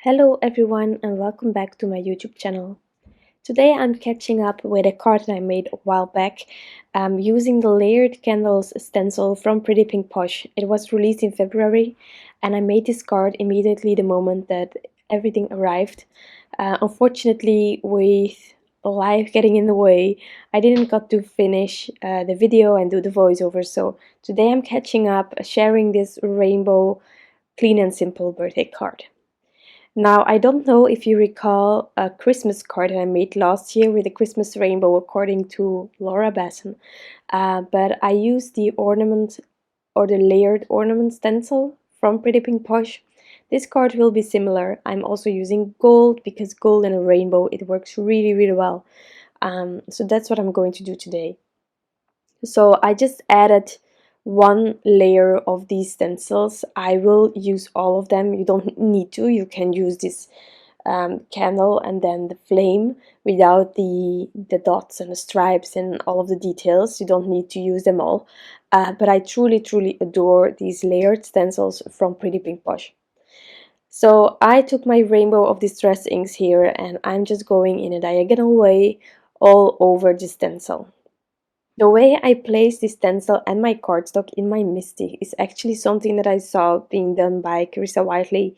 Hello everyone and welcome back to my YouTube channel. Today I'm catching up with a card that I made a while back using the layered candles stencil from Pretty Pink Posh. It was released in February and I made this card immediately the moment that everything arrived. Unfortunately, with life getting in the way, I didn't got to finish the video and do the voiceover, so today I'm catching up, sharing this rainbow clean and simple birthday card. Now, I don't know if you recall a Christmas card that I made last year with a Christmas rainbow according to Laura Basson, but I used the ornament or the layered ornament stencil from Pretty Pink Posh. This card will be similar. I'm also using gold because gold and a rainbow, it works really well. So that's what I'm going to do today. So I just added one layer of these stencils. I will use all of them. You don't need to. You can use this candle and then the flame without the dots and the stripes and all of the details. You don't need to use them all. But I truly adore these layered stencils from Pretty Pink Posh. So I took my rainbow of distress inks here and I'm just going in a diagonal way all over the stencil. The way I place this stencil and my cardstock in my Misty is actually something that I saw being done by Carissa Whiteley.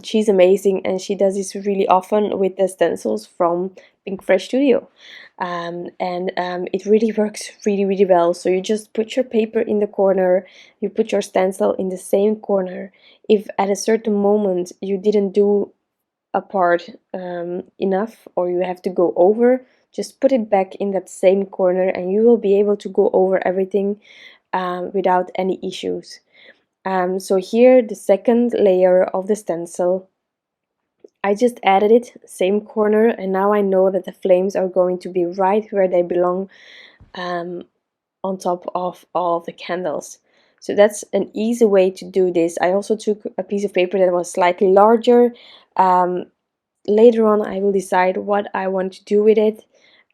She's amazing and she does this really often with the stencils from Pink Fresh Studio. It really works really well. So you just put your paper in the corner, you put your stencil in the same corner. If at a certain moment you didn't do a part enough or you have to go over, just put it back in that same corner and you will be able to go over everything without any issues. So here the second layer of the stencil, I just added it, same corner, and now I know that the flames are going to be right where they belong on top of all of the candles. So that's an easy way to do this. I also took a piece of paper that was slightly larger. Later on I will decide what I want to do with it.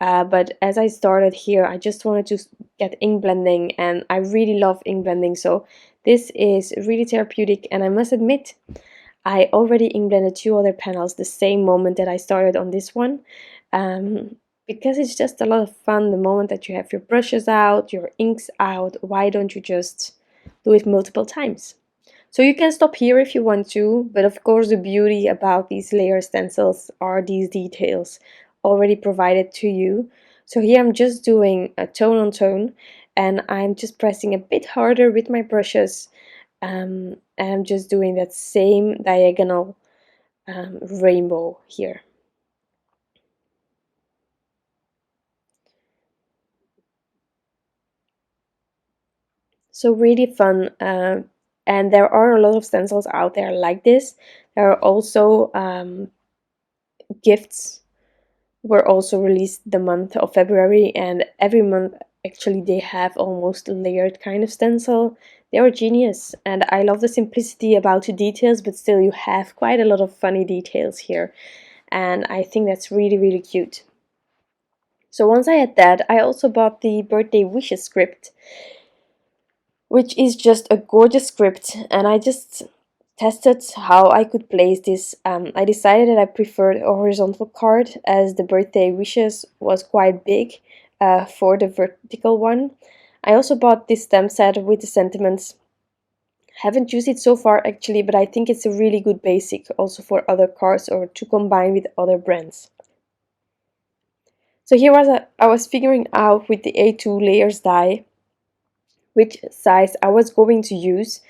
But as I started here, I just wanted to get ink blending, and I really love ink blending, so this is really therapeutic. And I must admit, I already ink blended 2 other panels the same moment that I started on this one, because it's just a lot of fun the moment that you have your brushes out, your inks out. Why don't you just do it multiple times? So you can stop here if you want to, but of course the beauty about these layer stencils are these details already provided to you. So here I'm just doing a tone on tone and I'm just pressing a bit harder with my brushes, and I'm just doing that same diagonal rainbow here. So really fun, and there are a lot of stencils out there like this. There are also gifts were also released the month of February, and every month actually they have almost a layered kind of stencil. They are genius, and I love the simplicity about the details, but still you have quite a lot of funny details here, and I think that's really cute. So once I had that, I also bought the birthday wishes script, which is just a gorgeous script, and I just tested how I could place this. I decided that I preferred a horizontal card as the birthday wishes was quite big for the vertical one. I also bought this stamp set with the sentiments. Haven't used it so far actually, but I think it's a really good basic also for other cards or to combine with other brands. So here I was figuring out with the A2 layers die which size I was going to use,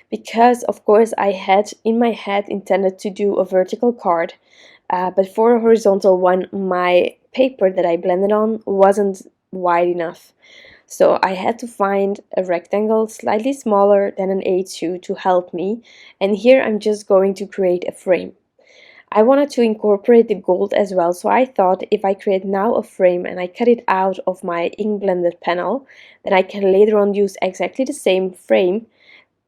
because of course I had in my head intended to do a vertical card, but for a horizontal one my paper that I blended on wasn't wide enough. So I had to find a rectangle slightly smaller than an A2 to help me, and here I'm just going to create a frame. I wanted to incorporate the gold as well, so I thought if I create now a frame and I cut it out of my ink blended panel, then I can later on use exactly the same frame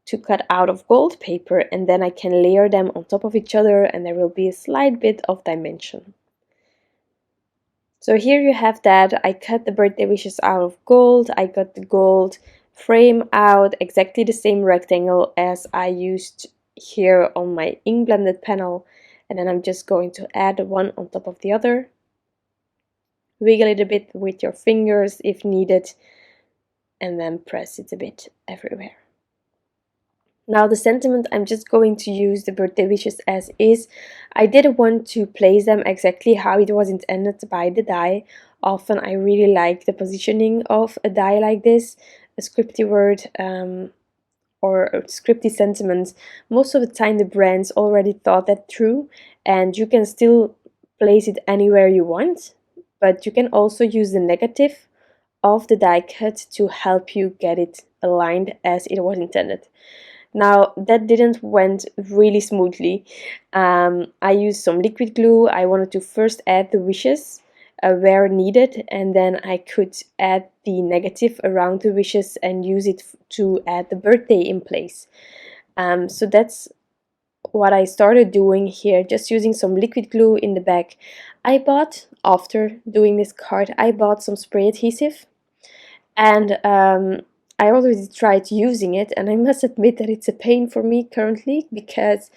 to cut out of gold paper, and then I can layer them on top of each other and there will be a slight bit of dimension. So here you have that. I cut the birthday wishes out of gold, I got the gold frame out, exactly the same rectangle as I used here on my ink blended panel. And then I'm just going to add one on top of the other. Wiggle it a bit with your fingers if needed, and then press it a bit everywhere. Now the sentiment, I'm just going to use the birthday wishes as is. I didn't want to place them exactly how it was intended by the die. Often I really like the positioning of a die like this, a scripty word or a scripty sentiment. Most of the time the brands already thought that through, and you can still place it anywhere you want, but you can also use the negative of the die cut to help you get it aligned as it was intended. Now that didn't went really smoothly. I used some liquid glue. I wanted to first add the wishes where needed, and then I could add the negative around the wishes and use it to add the birthday in place. So that's what I started doing here, just using some liquid glue in the back. I bought, after doing this card, I bought some spray adhesive, and I already tried using it, and I must admit that it's a pain for me currently because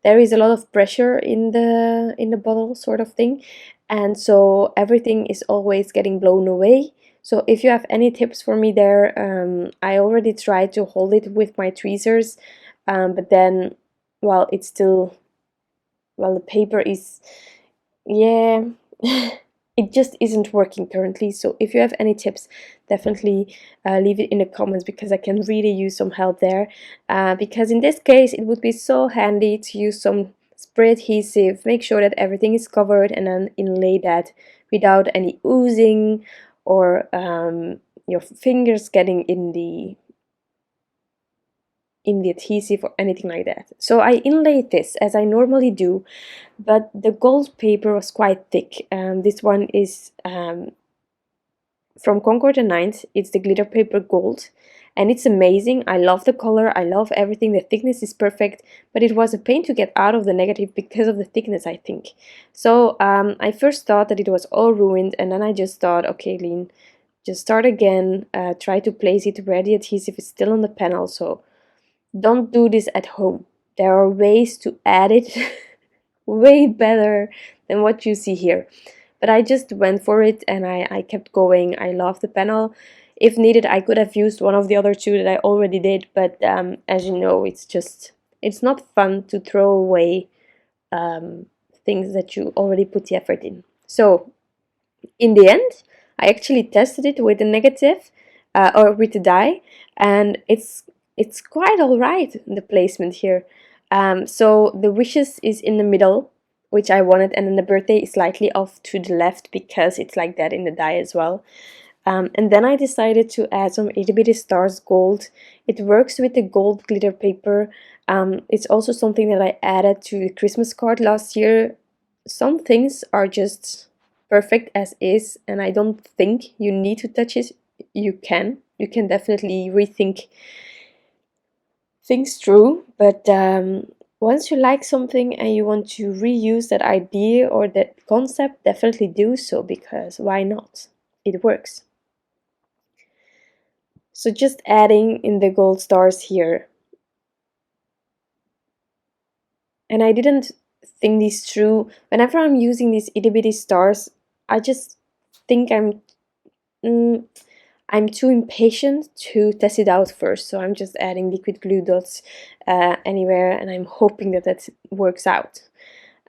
there is a lot of pressure in the bottle sort of thing, and so everything is always getting blown away. So if you have any tips for me there, I already tried to hold it with my tweezers, but then, well, it's still, well, the paper is, yeah, it just isn't working currently. So if you have any tips, definitely leave it in the comments, because I can really use some help there. Because in this case, it would be so handy to use some spray adhesive, make sure that everything is covered, and then inlay that without any oozing or your fingers getting in the adhesive or anything like that. So I inlaid this as I normally do, but the gold paper was quite thick. This one is from Concord and 9th. It's the glitter paper gold, and it's amazing. I love the color, I love everything, the thickness is perfect, but it was a pain to get out of the negative because of the thickness, I think. So I first thought that it was all ruined, and then I just thought, okay, Lean, just start again, try to place it where the adhesive is still on the panel. So don't do this at home. There are ways to add it way better than what you see here. But I just went for it, and I kept going. I love the panel. If needed, I could have used one of the other two that I already did, but as you know, it's not fun to throw away things that you already put the effort in. So in the end, I actually tested it with the negative or with the die, and it's quite alright, the placement here. So the wishes is in the middle, which I wanted, and then the birthday is slightly off to the left because it's like that in the die as well. And then I decided to add some Itty Bitty Stars gold. It works with the gold glitter paper. It's also something that I added to the Christmas card last year. Some things are just perfect as is, and I don't think you need to touch it. You can definitely rethink things through, but once you like something and you want to reuse that idea or that concept, definitely do so, because why not? It works. So just adding in the gold stars here. And I didn't think this through. Whenever I'm using these itty bitty stars, I just think I'm too impatient to test it out first, so I'm just adding liquid glue dots anywhere, and I'm hoping that that works out.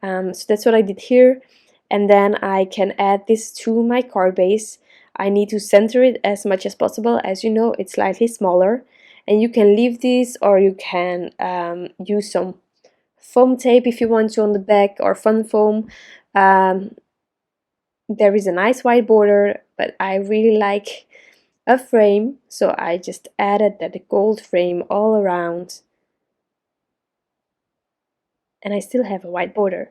So that's what I did here, and then I can add this to my card base. I need to center it as much as possible. As you know, it's slightly smaller, and you can leave this, or you can use some foam tape if you want to on the back, or fun foam. There is a nice white border, but I really like a frame, so I just added that gold frame all around, and I still have a white border.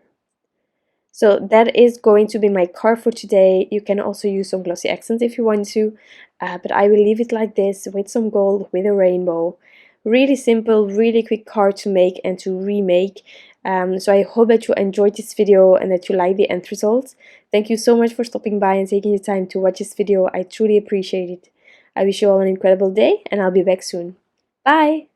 So that is going to be my card for today. You can also use some glossy accents if you want to, but I will leave it like this with some gold with a rainbow. Really simple, really quick card to make and to remake. So I hope that you enjoyed this video and that you like the end result. Thank you so much for stopping by and taking the time to watch this video. I truly appreciate it. I wish you all an incredible day, and I'll be back soon. Bye!